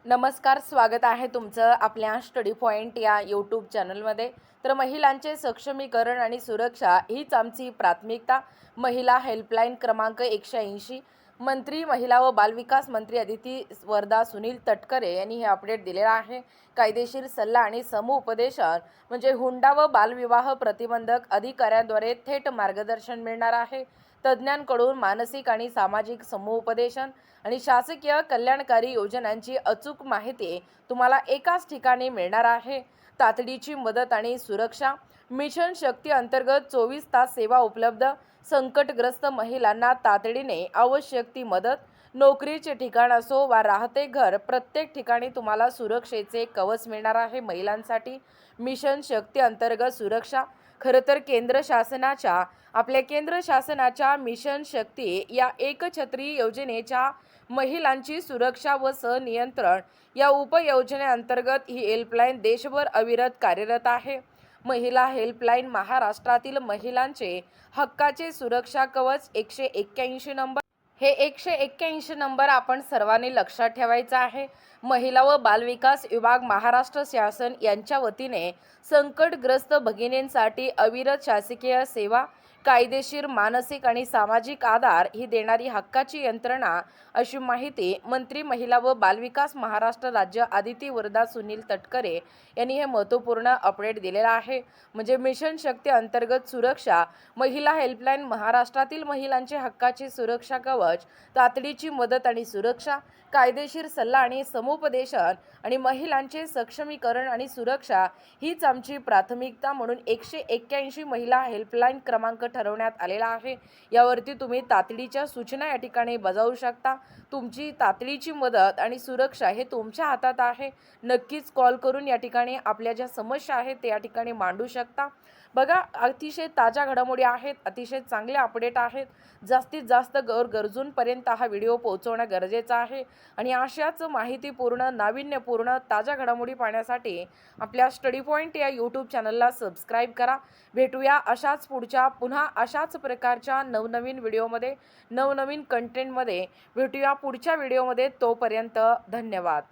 नमस्कार, स्वागत आहे तुमचं आपल्या स्टडी पॉईंट या यूट्यूब चॅनलमध्ये. तर महिलांचे सक्षमीकरण आणि सुरक्षा हीच आमची प्राथमिकता. महिला हेल्पलाईन क्रमांक 180. मंत्री महिला व बालविकास मंत्री अदिती वरदा सुनील तटकरे यांनी हे अपडेट दिलेलं आहे. कायदेशीर सल्ला आणि समुपदेशन म्हणजे हुंडा व बालविवाह प्रतिबंधक अधिकाऱ्यांद्वारे थेट मार्गदर्शन मिळणार आहे. तज्ज्ञांकडून मानसिक आणि सामाजिक समुपदेशन आणि शासकीय कल्याणकारी योजनांची अचूक माहिती तुम्हाला एकाच ठिकाणी मिळणार आहे. तातडीची मदत आणि सुरक्षा. मिशन शक्ती अंतर्गत 24 तास सेवा उपलब्ध. संकटग्रस्त महिलांना तातडीने आवश्यक ती मदत. नोकरीचे ठिकाण असो वा राहते घर, प्रत्येक ठिकाणी तुम्हाला सुरक्षेचे कवच मिळणार आहे. महिलांसाठी मिशन शक्ती अंतर्गत सुरक्षा. खरं तर केंद्र शासनाच्या मिशन शक्ती या एकछत्री योजनेच्या महिलांची सुरक्षा व सहनियंत्रण या उपयोजनेअंतर्गत ही हेल्पलाईन देशभर अविरत कार्यरत आहे. महिला हेल्पलाईन महाराष्ट्रातील महिलांचे हक्काचे सुरक्षा कवच 181 नंबर. हे 181 नंबर आपण सर्वांनी लक्षात ठेवायचा आहे. महिला व बालविकास विभाग महाराष्ट्र शासन यांच्या वतीने संकटग्रस्त भगिनींसाठी अविरत शासकीय सेवा, कायदेशीर, मानसिक आणि सामाजिक आधार ही देणारी हक्काची यंत्रणा, अशी माहिती मंत्री महिला व बालविकास महाराष्ट्र राज्य अदिती वरदा सुनील तटकरे यांनी हे महत्त्वपूर्ण अपडेट दिलेला आहे. म्हणजे मिशन शक्ती अंतर्गत सुरक्षा, महिला हेल्पलाईन महाराष्ट्रातील महिलांचे हक्काचे सुरक्षा कवच, तातडीची मदत आणि सुरक्षा, कायदेशीर सल्ला आणि समुपदेशन आणि महिलांचे सक्षमीकरण आणि सुरक्षा हीच आमची प्राथमिकता म्हणून 181 महिला हेल्पलाईन क्रमांक ठरवण्यात आलेला आहे. यावरती तुम्ही तातडीच्या सूचना या ठिकाणी बजावू शकता. तुमची तातडीची मदत आणि सुरक्षा हे तुमच्या हातात आहे. नक्कीच कॉल करून या ठिकाणी आपल्या ज्या समस्या आहेत ते या ठिकाणी मांडू शकता. बघा, अतिशय ताज्या घडामोडी आहेत, अतिशय चांगले अपडेट आहेत. जास्तीत जास्त गरजूंपर्यंत हा व्हिडिओ पोहोचवणं गरजेचं आहे. आणि अशाच माहितीपूर्ण, नाविन्यपूर्ण, ताज्या घडामोडी पाहण्यासाठी आपल्या स्टडी पॉईंट या यूट्यूब चॅनलला सबस्क्राईब करा. भेटूया पुन्हा अशाच प्रकारच्या नवनवीन व्हिडिओमध्ये, नवनवीन कंटेंटमध्ये भेटूया पुढच्या व्हिडिओमध्ये. तोपर्यंत धन्यवाद.